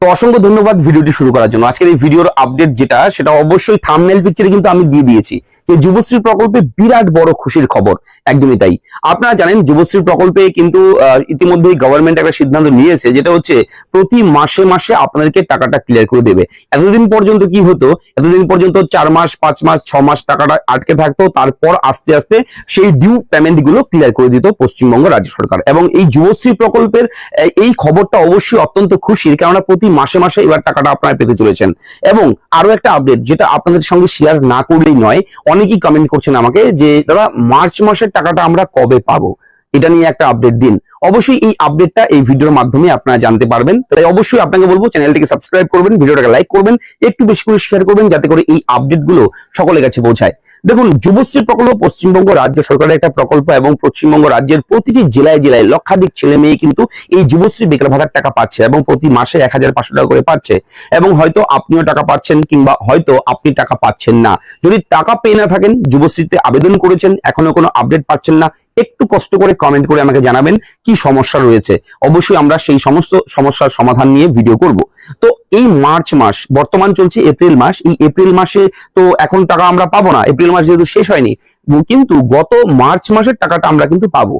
তো অসংখ্য ধন্যবাদ ভিডিওটি শুরু করার জন্য। আজকের এই ভিডিওর আপডেট যেটা, সেটা অবশ্যই থাম্বনেল পিকচারে কিন্তু আমি দিয়ে দিয়েছি যে যুবশ্রী প্রকল্পে বিরাট বড় খুশির খবর। একদমই তাই। আপনারা জানেন যুবশ্রী প্রকল্পে কিন্তু ইতিমধ্যেই গভর্নমেন্ট একটা সিদ্ধান্ত নিয়েছে, যেটা হচ্ছে প্রতি মাসে মাসে আপনাদেরকে টাকাটা ক্লিয়ার করে দেবে। এতদিন পর্যন্ত কি হতো, এতদিন পর্যন্ত 4 মাস 5 মাস 6 মাস টাকাটা আটকে থাকতো, তারপর আস্তে আস্তে সেই ডিউ পেমেন্ট গুলো ক্লিয়ার করে দিত পশ্চিমবঙ্গ রাজ্য সরকার। এবং এই যুবশ্রী প্রকল্পের এই খবরটা অবশ্যই অত্যন্ত খুশির, কেননা প্রতি মাসে মাসে এবার টাকাটা আপনারা পেতে চলেছেন। এবং আরো একটা আপডেট যেটা আপনাদের সঙ্গে শেয়ার না করলেই নয়, অনেকেই কমেন্ট করছেন আমাকে যে দাদা মার্চ মাসের টাকাটা আমরা কবে পাবো, এটা নিয়ে একটা আপডেট দিন। অবশ্যই এই আপডেটটা এই ভিডিওর মাধ্যমে আপনারা জানতে পারবেন। তাই অবশ্যই আপনাকে বলবো চ্যানেলটিকে সাবস্ক্রাইব করবেন, ভিডিওটাকে লাইক করবেন, একটু বেশি করে শেয়ার করবেন, যাতে করে এই আপডেট গুলো সকলের কাছে পৌঁছায়। দেখুন, যুবশ্রী প্রকল্প পশ্চিমবঙ্গ রাজ্য সরকারের একটা প্রকল্প এবং পশ্চিমবঙ্গ রাজ্যের প্রতিটি জেলায় জেলায় লক্ষাধিক ছেলে মেয়ে কিন্তু এই যুবশ্রী বেকার ভাতার টাকা পাচ্ছে এবং প্রতি মাসে 1500 টাকা করে পাচ্ছে। এবং হয়তো আপনিও টাকা পাচ্ছেন কিংবা হয়তো আপনি টাকা পাচ্ছেন না। যদি টাকা পেয়ে না থাকেন, যুবশ্রীতে আবেদন করেছেন, এখনো কোনো আপডেট পাচ্ছেন না, একটু কষ্ট করে কমেন্ট করে আমাকে জানাবেন কি সমস্যা রয়েছে। অবশ্যই আমরা সেই সমস্ত সমস্যার সমাধান নিয়ে ভিডিও করব। তো এই মার্চ মাস, বর্তমান চলছে এপ্রিল মাস, এই এপ্রিল মাসে তো এখন টাকা আমরা পাবো না, এপ্রিল মাস যেহেতু শেষ হয়নি, কিন্তু গত মার্চ মাসের টাকাটা আমরা কিন্তু পাবো।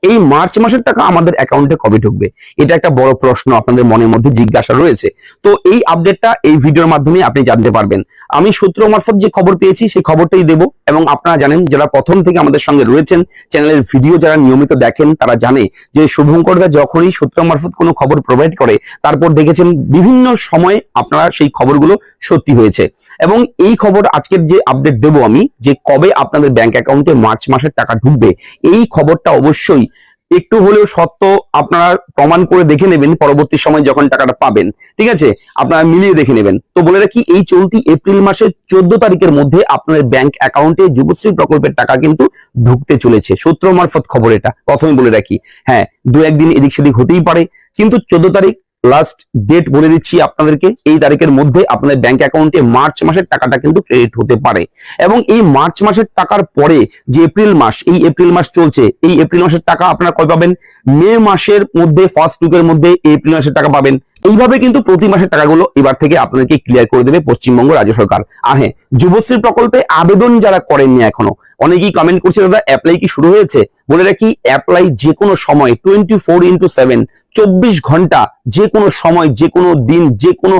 এই মার্চ মাসের টাকা আমাদের অ্যাকাউন্টে কবে ঢুকবে, এটা একটা বড় প্রশ্ন আপনাদের মনের মধ্যে জিজ্ঞাসা রয়েছে। তো এই আপডেটটা এই ভিডিওর মাধ্যমে আপনি জানতে পারবেন। আমি সূত্র মারফত যে খবর পেয়েছি সেই খবরটাই দেব। এবং আপনারা জানেন, যারা প্রথম থেকে আমাদের সঙ্গে রয়েছেন, চ্যানেলের ভিডিও যারা নিয়মিত দেখেন, তারা জানে যে শুভঙ্করদা যখনই সূত্র মারফত কোনো খবর প্রোভাইড করে, তারপর দেখেছেন বিভিন্ন সময়ে আপনারা সেই খবরগুলো সত্যি হয়েছে। এবং এই খবর আজকের যে আপডেট দেব আমি, যে কবে আপনাদের ব্যাংক অ্যাকাউন্টে মার্চ মাসের টাকা ঢুকবে, এই খবরটা অবশ্যই একটু হলেও সত্য আপনারা প্রমাণ করে দেখে নেবেন পরবর্তী সময় যখন টাকাটা পাবেন। ঠিক আছে, আপনারা মিলিয়ে দেখে নেবেন। তো বলে রাখি, এই চলতি এপ্রিল মাসের 14 তারিখের মধ্যে আপনাদের ব্যাংক অ্যাকাউন্টে যুবশ্রী প্রকল্পের টাকা কিন্তু ঢুকতে চলেছে। সূত্র মারফত খবর এটা, প্রথমে বলে রাখি। হ্যাঁ, 2-1 দিন এদিক সেদিক হতেই পারে, কিন্তু 14 তারিখ লাস্ট ডেট বলে দিচ্ছি আপনাদেরকে। এই তারিখের মধ্যে আপনাদের ব্যাংক অ্যাকাউন্টে মার্চ মাসের টাকাটা কিন্তু ক্রেডিট হতে পারে। এবং এই মার্চ মাসের টাকার পরে যে এপ্রিল মাস, এই এপ্রিল মাস চলছে, এই এপ্রিল মাসের টাকা আপনারা কবে পাবেন? মে মাসের মধ্যে, ফার্স্ট উইকের মধ্যে এপ্রিল মাসের টাকা পাবেন। এইভাবে কিন্তু প্রতি মাসের টাকাগুলো এবার থেকে আপনাদেরকে ক্লিয়ার করে দেবে পশ্চিমবঙ্গ রাজ্য সরকার। আর হ্যাঁ, যুবশ্রী প্রকল্পে আবেদন যারা করেননি এখনো, অনেকেই কমেন্ট করছে দাদা অ্যাপ্লাই কি শুরু হয়েছে। বলে রাখি, অ্যাপ্লাই যে কোনো সময় 24x7, 24 ঘন্টা, যে কোনো সময়, যে কোনো দিন, যে কোনো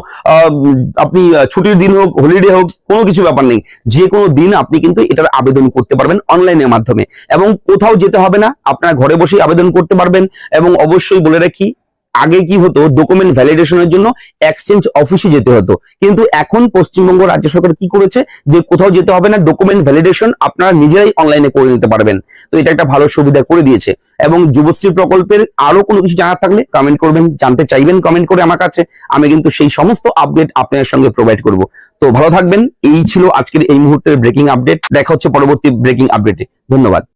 আপনি ছুটির দিন হোক, হলিডে হোক, কোনো কিছু ব্যাপার নেই, যে কোনো দিন আপনি কিন্তু এটার আবেদন করতে পারবেন অনলাইনের মাধ্যমে। এবং কোথাও যেতে হবে না, আপনারা ঘরে বসেই আবেদন করতে পারবেন। এবং অবশ্যই বলে রাখি, আগে কি হতো, ডকুমেন্ট ভ্যালিডেশনের জন্য এক্সচেঞ্জ অফিসে যেতে হতো, কিন্তু এখন পশ্চিমবঙ্গ রাজ্য সরকার কি করেছে যে কোথাও যেতে হবে না, ডকুমেন্ট ভ্যালিডেশন আপনারা নিজেরাই অনলাইনে করে নিতে পারবেন। তো এটা একটা ভালো সুবিধা করে দিয়েছে। এবং যুবশ্রী প্রকল্পের আরো কোনো কিছু জানার থাকলে কমেন্ট করবেন, জানতে চাইবেন কমেন্ট করে আমার কাছে, আমি কিন্তু সেই সমস্ত আপডেট আপনাদের সঙ্গে প্রোভাইড করব। তো ভালো থাকবেন। এই ছিল আজকের এই মুহূর্তের ব্রেকিং আপডেট। দেখা হচ্ছে পরবর্তী ব্রেকিং আপডেটে। ধন্যবাদ।